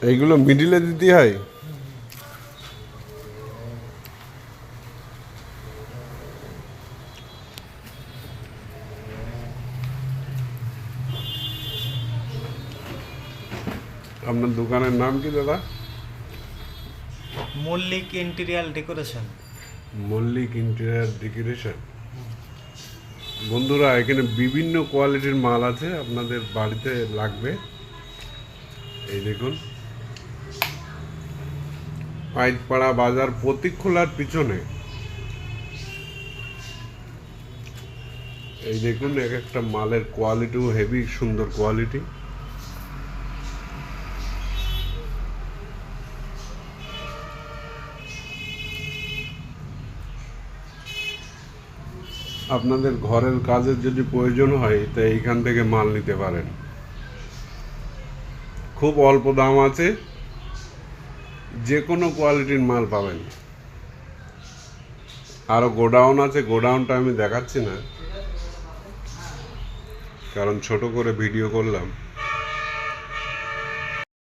এইগুলো মিডিলে দিতে হয়। আপনার দোকানের নাম কি দাদা? Mallick interior decoration. Mallick interior decoration. বন্ধুরা, এখানে বিভিন্ন কোয়ালিটির মাল আছে, আপনাদের বাড়িতে লাগবে। এই দেখুন, পাইকপাড়া বাজার প্রতীক খোলার পিছনে। এই দেখুন, এক একটা মালের কোয়ালিটিও হেভি সুন্দর কোয়ালিটি। আপনাদের ঘরের কাজের যদি প্রয়োজন হয় তো এইখান থেকে মাল নিতে পারেন। খুব অল্প দাম আছে, যে কোনো কোয়ালিটির মাল পাবেন। আরও গোডাউন আছে, গোডাউনটা আমি দেখাচ্ছি না কারণ ছোট করে ভিডিও করলাম।